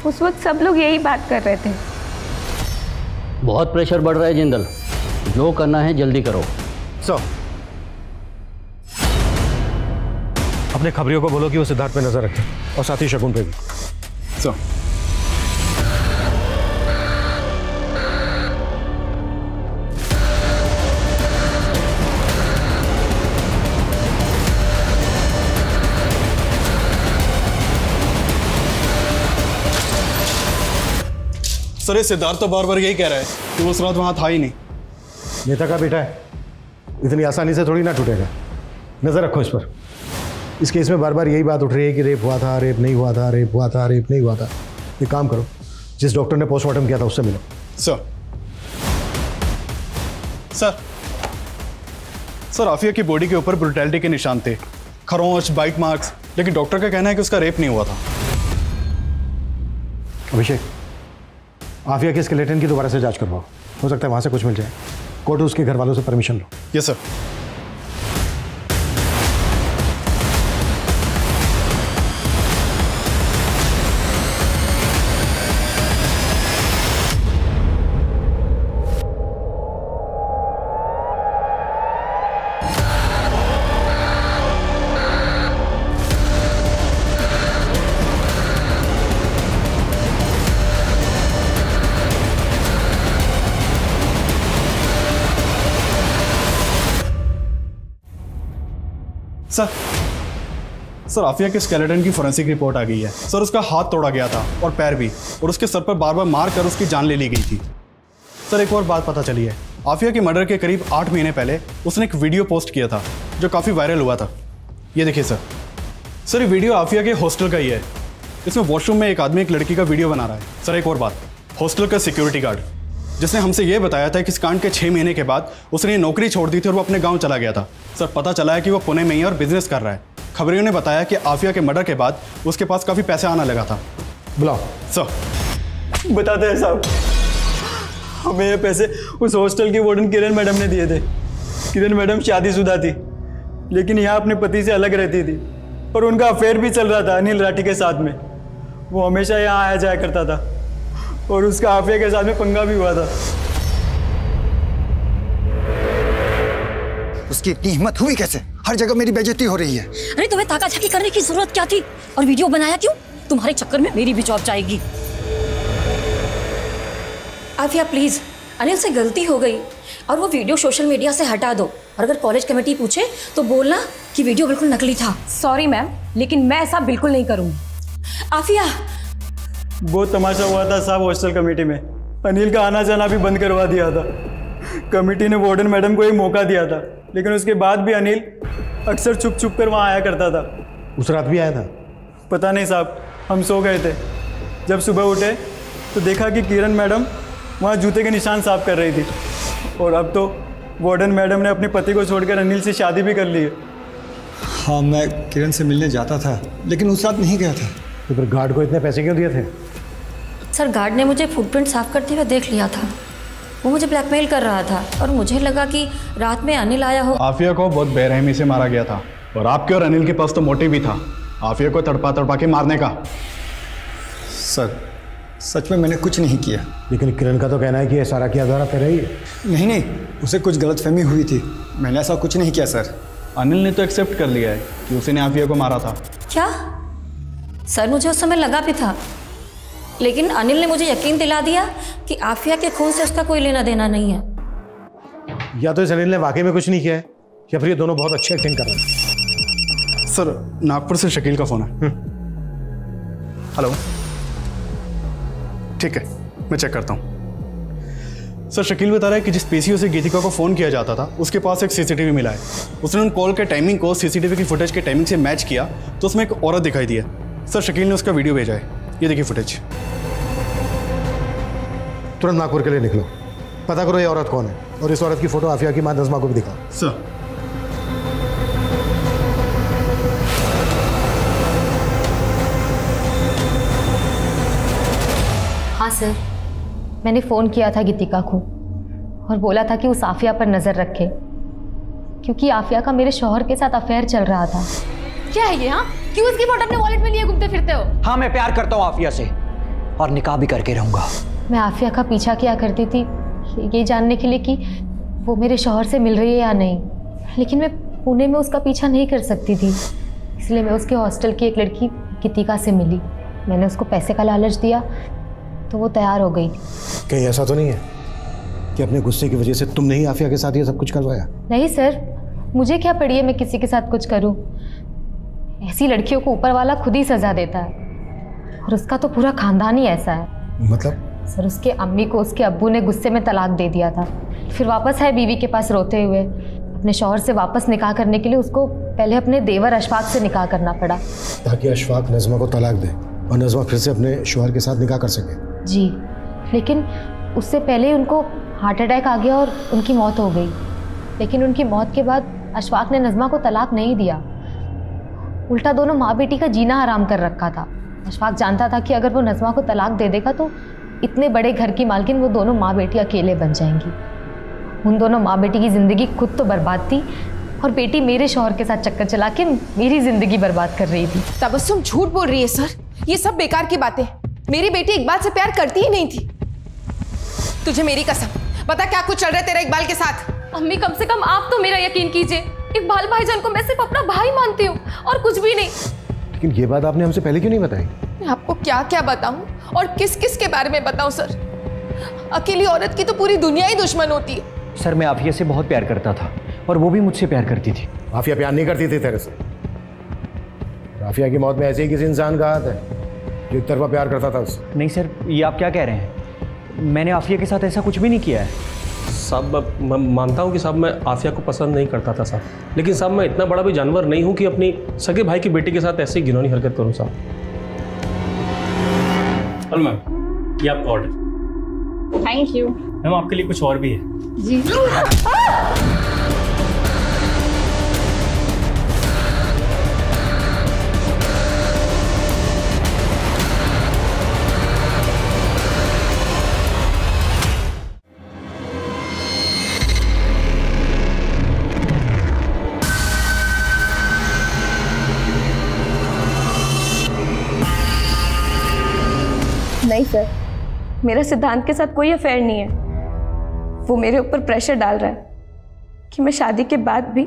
उस वक्त सब लोग यही बात कर रहे थे। बहुत प्रेशर बढ़ रहा है जिंदल, जो करना है जल्दी करो। सर अपने खबरियों को बोलो कि वो सिद्धार्थ पे नजर रखे और साथ ही शगुन पे भी। सर सर, ये सिद्धार्थ तो बार बार यही कह रहा है कि वो उस रात वहां था ही नहीं। नेता का बेटा है, इतनी आसानी से थोड़ी ना टूटेगा। नजर रखो इस पर। इस केस में बार बार यही बात उठ रही है कि रेप हुआ था, रेप नहीं हुआ था, रेप हुआ था, रेप नहीं हुआ था। एक काम करो, जिस डॉक्टर ने पोस्टमार्टम किया था उससे मिलो। सर आफिया की बॉडी के ऊपर ब्रुटैलिटी के निशान थे, खरोंच, बाइट मार्क्स, लेकिन डॉक्टर का कहना है कि उसका रेप नहीं हुआ था। अभिषेक, आफिया के स्केलेटन की दोबारा से जांच करवाओ, हो सकता है वहां से कुछ मिल जाए। कोर्ट उसके घर वालों से परमिशन लो। Yes sir. सर आफिया के स्केलेटन की फोरेंसिक रिपोर्ट आ गई है। सर उसका हाथ तोड़ा गया था और पैर भी, और उसके सर पर बार बार मार कर उसकी जान ले ली गई थी। सर एक और बात पता चली है, आफिया के मर्डर के करीब 8 महीने पहले उसने एक वीडियो पोस्ट किया था जो काफ़ी वायरल हुआ था। ये देखिए सर ये वीडियो आफिया के हॉस्टल का ही है। इसमें वॉशरूम में एक आदमी एक लड़की का वीडियो बना रहा है। सर एक और बात, हॉस्टल का सिक्योरिटी गार्ड जिसने हमसे ये बताया था कि इस कांड के 6 महीने के बाद उसने नौकरी छोड़ दी थी और वो अपने गांव चला गया था। सर पता चला है कि वो पुणे में ही है और बिजनेस कर रहा है। खबरियों ने बताया कि आफिया के मर्डर के बाद उसके पास काफ़ी पैसे आना लगा था। बुलाओ। सर बताते हैं साहब, हमें ये पैसे उस हॉस्टल की वार्डन किरण मैडम ने दिए थे। किरण मैडम शादीशुदा थी, लेकिन यहाँ अपने पति से अलग रहती थी और उनका अफेयर भी चल रहा था अनिल राठी के साथ में। वो हमेशा यहाँ आया जाया करता था और उसका आफिया के साथ में पंगा भी हुआ था। उसकी इतनी हिम्मत हुई कैसे? हर जगह मेरी बेइज्जती हो रही है। अरे तुम्हें ताका-झाकी करने की जरूरत क्या थी? और वीडियो बनाया क्यों? तुम्हारे चक्कर में मेरी भी जॉब जाएगी। आफिया प्लीज, अनिल से गलती हो गई और वो वीडियो सोशल मीडिया से हटा दो। और अगर कॉलेज कमेटी पूछे तो बोलना कि वीडियो बिल्कुल नकली था। सॉरी मैम, लेकिन मैं ऐसा बिल्कुल नहीं करूँगी। आफिया, बहुत तमाशा हुआ था साहब हॉस्टल कमेटी में। अनिल का आना जाना भी बंद करवा दिया था। कमेटी ने वार्डन मैडम को एक मौका दिया था, लेकिन उसके बाद भी अनिल अक्सर छुप छुप कर वहाँ आया करता था। उस रात भी आया था? पता नहीं साहब, हम सो गए थे। जब सुबह उठे तो देखा कि किरण मैडम वहाँ जूते के निशान साफ कर रही थी। और अब तो वार्डन मैडम ने अपने पति को छोड़कर अनिल से शादी भी कर ली है। हाँ, मैं किरण से मिलने जाता था, लेकिन उस रात नहीं गया था। तो फिर गार्ड को इतने पैसे क्यों दिए थे? सर गार्ड ने मुझे फुटप्रिंट साफ करते हुए देख लिया था। वो मुझे ब्लैकमेल कर रहा था और मुझे लगा कि रात में अनिल आया हो। आफिया को बहुत बेरहमी से मारा गया था और आपके और अनिल के पास तो मोटिव भी था आफिया को तड़पा तड़पा के मारने का। सर सच में मैंने कुछ नहीं किया। लेकिन किरण का तो कहना है कि ये सारा किया जा रहा तेरा ही है। नहीं, उसे कुछ गलतफहमी हुई थी। मैंने ऐसा कुछ नहीं किया सर। अनिल ने तो एक्सेप्ट कर लिया है कि उसने आफिया को मारा था। क्या? सर मुझे उस समय लगा भी था, लेकिन अनिल ने मुझे यकीन दिला दिया कि आफिया के खून से उसका कोई लेना देना नहीं है। या तो इस अनिल ने वाकई में कुछ नहीं किया है या फिर ये दोनों बहुत अच्छी एक्टिंग कर रहे हैं। सर नागपुर से शकील का फोन है। हेलो, ठीक है, मैं चेक करता हूँ। सर शकील बता रहा है कि जिस पीसीओ से गीतिका को फ़ोन किया जाता था उसके पास एक सीसीटीवी मिला है। उसने उन कॉल के टाइमिंग को सीसीटीवी की फुटेज के टाइमिंग से मैच किया तो उसमें एक औरत दिखाई दी है। सर शकील ने उसका वीडियो भेजा है, ये देखिए फुटेज। तुरंत नागपुर के लिए निकलो, पता करो ये औरत कौन है और इस औरत की फोटो आफिया की मां नज़मा को भी दिखाओ। सर। हाँ सर, मैंने फ़ोन किया था गीतिका को और बोला था कि उस आफिया पर नज़र रखे, क्योंकि आफिया का मेरे शौहर के साथ अफेयर चल रहा था। क्या है ये? हाँ, क्यों उसकी फोटो अपने वॉलेट में लिए घूमते फिरते हो? हाँ, मैं प्यार करता हूँ आफिया से और निकाह भी करके रहूंगा। मैं आफिया का पीछा किया करती थी ये जानने के लिए कि वो मेरे शौहर से मिल रही है या नहीं, लेकिन मैं पुणे में उसका पीछा नहीं कर सकती थी। इसलिए मैं उसके हॉस्टल की एक लड़की गीतिका से मिली। मैंने उसको पैसे का लालच दिया तो वो तैयार हो गई। कहीं ऐसा तो नहीं है कि अपने गुस्से की वजह से तुमने ही आफिया के साथ ये सब कुछ करवाया? नहीं सर, मुझे क्या पड़ी है मैं किसी के साथ कुछ करूं। ऐसी लड़कियों को ऊपर वाला खुद ही सजा देता है और उसका तो पूरा खानदान ही ऐसा है। मतलब? सर उसके अम्मी को उसके अब्बू ने गुस्से में तलाक दे दिया था, फिर वापस आए बीवी के पास रोते हुए। अपने शौहर से वापस निकाह करने के लिए उसको पहले अपने देवर अशफाक से निकाह करना पड़ा, ताकि अशफाक नज़मा को तलाक दे और नज़मा फिर से अपने शौहर के साथ निकाह कर सके। जी, लेकिन उससे पहले उनको हार्ट अटैक आ गया और उनकी मौत हो गई। लेकिन उनकी मौत के बाद अशफाक ने नज़मा को तलाक नहीं दिया, उल्टा दोनों माँ बेटी का जीना हराम कर रखा था। अशफाक जानता था कि अगर वो नज़मा को तलाक दे देगा तो इतने बड़े घर की मालकिन वो दोनों माँ बेटी अकेले बन जाएंगी। उन दोनों माँ बेटी की ज़िंदगी खुद तो बर्बाद थी और बेटी मेरे शौहर के साथ चक्कर चला के मेरी ज़िंदगी बर्बाद कर रही थी। तबस्सुम झूठ बोल रही है सर, ये सब बेकार की बातें। मेरी बेटी इकबाल से प्यार करती ही नहीं थी। तुझे मेरी कसम बता क्या कुछ चल रहा है तेरा इकबाल के साथ? अम्मी कम से कम आप तो मेरा यकीन कीजिए, इकबाल भाईजान को मैं सिर्फ अपना भाई मानती हूँ और कुछ भी नहीं। लेकिन ये बात आपने हमसे पहले क्यों नहीं बताई? मैं आपको क्या क्या बताऊं और किस किस के बारे में बताऊं सर? अकेली औरत की तो पूरी दुनिया ही दुश्मन होती है। सर मैं आफिया से बहुत प्यार करता था और वो भी मुझसे प्यार करती थी। आफिया प्यार नहीं करती थी तेरे से। आफिया की मौत में ऐसे ही किसी इंसान का हाथ है जो एक तरफा प्यार करता था उससे। नहीं सर, ये आप क्या कह रहे हैं? मैंने आफिया के साथ ऐसा कुछ भी नहीं किया है। साहब मैं मानता हूँ कि साहब मैं आफिया को पसंद नहीं करता था साहब, लेकिन साहब मैं इतना बड़ा भी जानवर नहीं हूँ कि अपनी सगे भाई की बेटी के साथ ऐसी घिनौनी हरकत करूँ साहब। हेलो मैम, ये आपका ऑर्डर। Thank you. मैम आपके लिए कुछ और भी है। जी। नहीं सर, मेरा सिद्धांत के साथ कोई अफेयर नहीं है। वो मेरे ऊपर प्रेशर डाल रहा है कि मैं शादी के बाद भी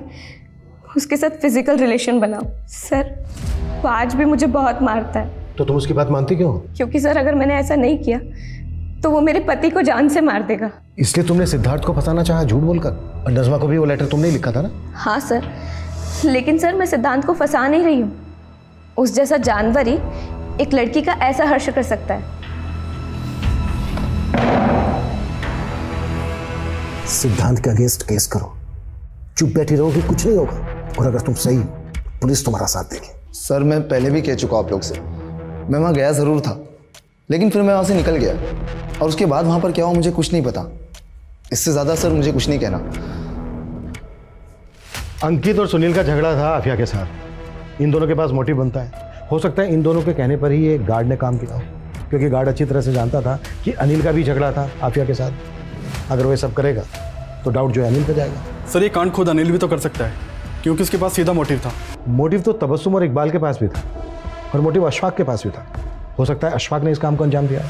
उसके साथ फिजिकल रिलेशन बनाऊं। सर, वो आज भी मुझे बहुत मारता है। तो तुम उसकी बात मानती क्यों? क्योंकि सर अगर मैंने ऐसा नहीं किया तो वो मेरे पति को जान से मार देगा। इसलिए तुमने सिद्धार्थ को फंसाना चाहा झूठ बोलकर? और नज़मा को भी वो लेटर तुमने ही लिखा था ना? हाँ सर, लेकिन सर मैं सिद्धांत को फंसा नहीं रही हूँ। उस जैसा जानवर ही एक लड़की का ऐसा हर्ष कर सकता है। सिद्धांत के अगेंस्ट केस करो। चुप बैठी रहोगी, कुछ नहीं होगा। और अगर तुम सही हो, पुलिस तुम्हारा साथ देगी। सर मैं पहले भी कह चुका आप लोग से, मैं वहाँ गया ज़रूर था, लेकिन फिर मैं वहाँ से निकल गया। और उसके बाद वहाँ पर क्या हुआ मुझे कुछ नहीं पता। इससे ज़्यादा सर मुझे कुछ नहीं कहना। अंकित और सुनील का झगड़ा था आफिया के साथ। इन दोनों के पास मोटिव बनता है। हो सकता है इन दोनों के कहने पर ही एक गार्ड ने काम किया हो, क्योंकि गार्ड अच्छी तरह से जानता था कि अनिल का भी झगड़ा था आफिया के साथ। अगर वो सब करेगा तो डाउट जो है अनिल पे जाएगा। सर ये कांड खुद अनिल भी तो कर सकता है, क्योंकि उसके पास सीधा मोटिव था। मोटिव तो तबस्सुम और इकबाल के पास भी था, और मोटिव अशफाक के पास भी था। हो सकता है अशफाक ने इस काम को अंजाम दिया,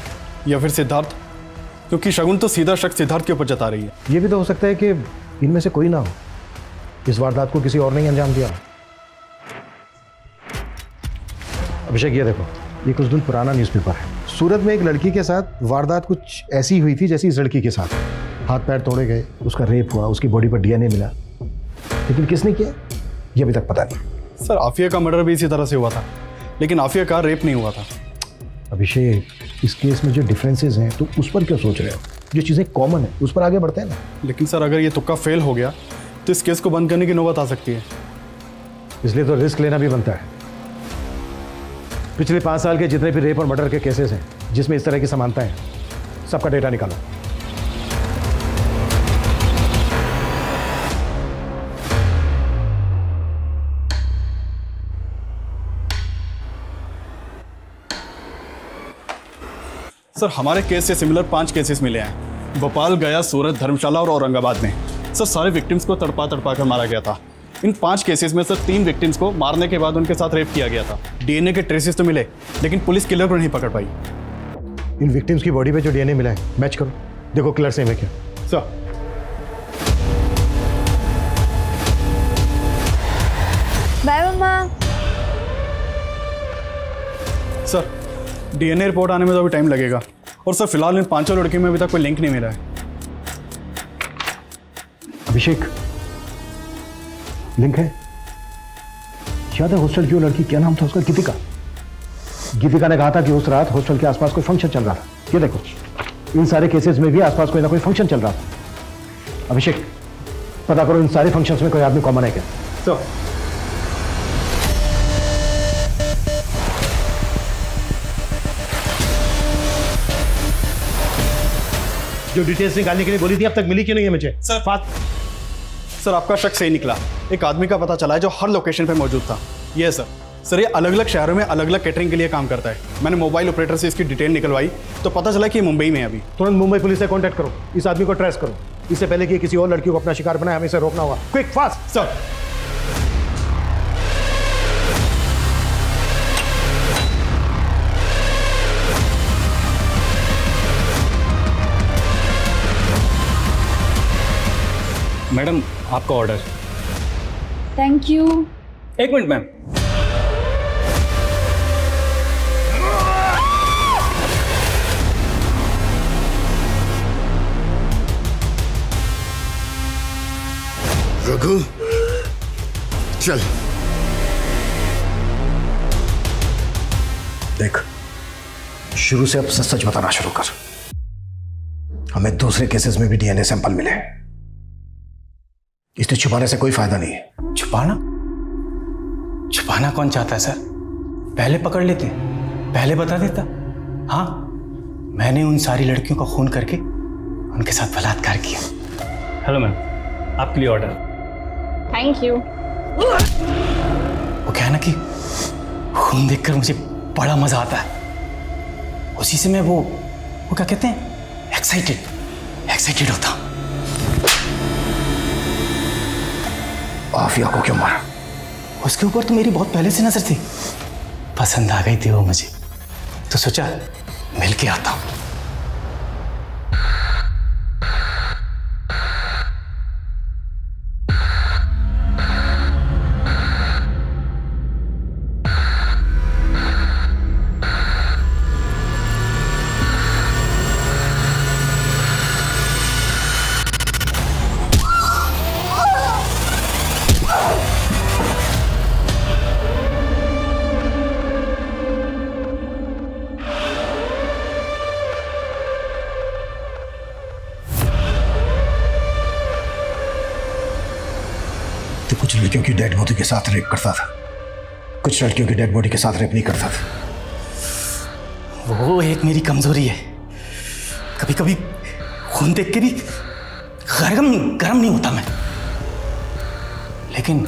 या फिर सिद्धार्थ, क्योंकि शगुन तो सीधा शक सिद्धार्थ के ऊपर जता रही है। ये भी तो हो सकता है कि इनमें से कोई ना हो, इस वारदात को किसी और ने अंजाम दिया। अभिषेक ये देखो, ये कुछ दिन पुराना न्यूज़पेपर है। सूरत में एक लड़की के साथ वारदात कुछ ऐसी हुई थी जैसी इस लड़की के साथ। हाथ पैर तोड़े गए, उसका रेप हुआ, उसकी बॉडी पर डीएनए मिला, लेकिन किसने किया ये अभी तक पता नहीं। सर आफिया का मर्डर भी इसी तरह से हुआ था, लेकिन आफिया का रेप नहीं हुआ था। अभिषेक, इस केस में जो डिफरेंसेस हैं तो उस पर क्यों सोच रहे हो? जो चीज़ें कॉमन है उस पर आगे बढ़ते हैं ना। लेकिन सर अगर ये तुक्का फेल हो गया तो इस केस को बंद करने की नौबत आ सकती है। इसलिए तो रिस्क लेना भी बनता है। पिछले 5 साल के जितने भी रेप और मर्डर के केसेस हैं जिसमें इस तरह की समानता है, सबका डेटा निकालो। सर हमारे केस से सिमिलर 5 केसेस मिले हैं, भोपाल, गया, सूरत, धर्मशाला और औरंगाबाद में। सर सारे विक्टिम्स को तड़पा कर मारा गया था। इन 5 केसेस में सर 3 विक्टिम्स को मारने के बाद उनके साथ रेप किया गया था। डीएनए के ट्रेसेस तो मिले, लेकिन पुलिस किलर को नहीं पकड़ पाई। इन विक्टिम्स की बॉडी पे जो डीएनए मिला है मैच करो, देखो किलर सेम है क्या। सर बाय मम्मा। सर डीएनए रिपोर्ट आने में तो अभी टाइम लगेगा, और सर फिलहाल इन 5 लड़कियों में अभी तक कोई लिंक नहीं मिला है। अभिषेक, लिंक है? याद है हॉस्टल की वो लड़की, क्या नाम था उसका? गीतिका। गीतिका ने कहा था कि उस रात हॉस्टल के आसपास कोई फंक्शन चल रहा था। ये देखो, इन सारे केसेस में भी आसपास कोई ना कोई फंक्शन चल रहा था। अभिषेक, पता करो इन सारे फंक्शंस में कोई आदमी कॉमन है क्या? तो जो डिटेल्स निकालने के लिए बोली थी अब तक मिली क्यों नहीं है मुझे? सर आपका शक सही निकला। एक आदमी का पता चला है जो हर लोकेशन पे मौजूद था। ये सर ये अलग अलग शहरों में अलग अलग कैटरिंग के लिए काम करता है। मैंने मोबाइल ऑपरेटर से इसकी डिटेल निकलवाई तो पता चला कि ये मुंबई में है। अभी तुरंत मुंबई पुलिस से कांटेक्ट करो, इस आदमी को ट्रेस करो। इससे पहले कि किसी और लड़की को अपना शिकार बनाए, हमें इसे रोकना होगा। Quick fast. सर मैडम आपका order. Thank you. 1 minute ma'am. Raghu चल। देख, शुरू से अब सच बताना शुरू कर। हमें दूसरे केसेस में भी डीएनए सैंपल मिले, इसलिए छुपाने से कोई फायदा नहीं है। छुपाना कौन चाहता है सर? पहले पकड़ लेते, पहले बता देता। हाँ, मैंने उन सारी लड़कियों का खून करके उनके साथ बलात्कार किया। हेलो मैम, आपके लिए ऑर्डर। Thank you. वो क्या है ना कि खून देखकर मुझे बड़ा मजा आता है, उसी से मैं वो क्या कहते हैं, एक्साइटेड होता हूं। आफिया को क्यों मारा? उसके ऊपर तो मेरी बहुत पहले से नजर थी, पसंद आ गई थी वो मुझे, तो सोचा मिल के आता हूं। तो कुछ लड़कियों की डेड बॉडी के साथ रेप करता था, कुछ लड़कियों की डेड बॉडी के साथ रेप नहीं करता था। वो एक मेरी कमजोरी है, कभी कभी खून देख के भी गरम नहीं होता मैं, लेकिन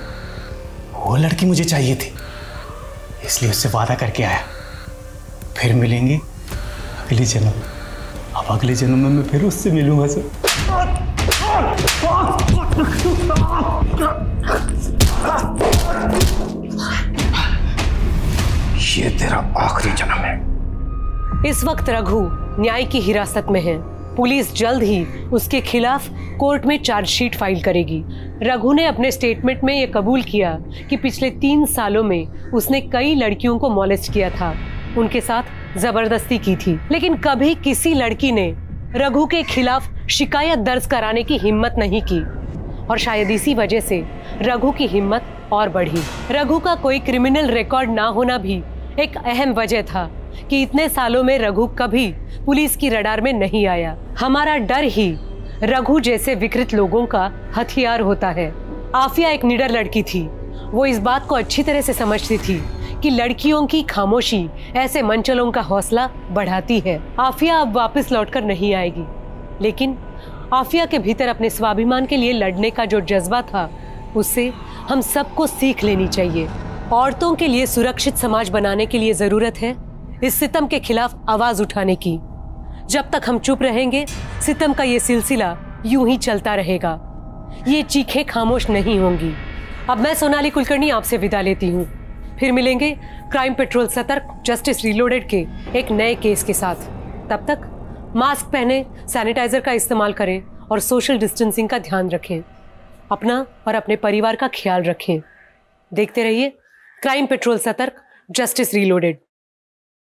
वो लड़की मुझे चाहिए थी, इसलिए उससे वादा करके आया, फिर मिलेंगे अगले जन्म। अब अगले जन्म में मैं फिर उससे मिलूंगा सर। ये तेरा आखिरी जन्म है। इस वक्त रघु न्याय की हिरासत में है। पुलिस जल्द ही उसके खिलाफ कोर्ट में चार्जशीट फाइल करेगी। रघु ने अपने स्टेटमेंट में यह कबूल किया कि पिछले 3 सालों में उसने कई लड़कियों को मॉलेस्ट किया था, उनके साथ जबरदस्ती की थी, लेकिन कभी किसी लड़की ने रघु के खिलाफ शिकायत दर्ज कराने की हिम्मत नहीं की, और शायद इसी वजह से रघु की हिम्मत और बढ़ी। रघु का कोई क्रिमिनल रिकॉर्ड ना होना भी एक अहम वजह था कि इतने सालों में रघु कभी पुलिस की रडार में नहीं आया। हमारा डर ही रघु जैसे विकृत लोगों का हथियार होता है। आफिया एक निडर लड़की थी, वो इस बात को अच्छी तरह से समझती थी कि लड़कियों की खामोशी ऐसे मंचलों का हौसला बढ़ाती है। आफिया अब वापस लौटकर नहीं आएगी, लेकिन आफिया के भीतर अपने स्वाभिमान के लिए लड़ने का जो जज्बा था, उससे हम सबको सीख लेनी चाहिए। औरतों के लिए सुरक्षित समाज बनाने के लिए जरूरत है इस सितम के खिलाफ आवाज उठाने की। जब तक हम चुप रहेंगे, सितम का ये सिलसिला यूं ही चलता रहेगा, ये चीखें खामोश नहीं होंगी। अब मैं सोनाली कुलकर्णी आपसे विदा लेती हूँ, फिर मिलेंगे क्राइम पेट्रोल सतर्क जस्टिस रीलोडेड के एक नए केस के साथ। तब तक मास्क पहने, सैनिटाइजर का इस्तेमाल करें और सोशल डिस्टेंसिंग का ध्यान रखें। अपना और अपने परिवार का ख्याल रखें। देखते रहिए क्राइम पेट्रोल सतर्क जस्टिस रीलोडेड।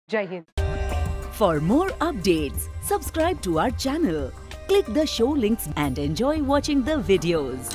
जय Hind. For more updates, subscribe to our channel, click the show links and enjoy watching the videos.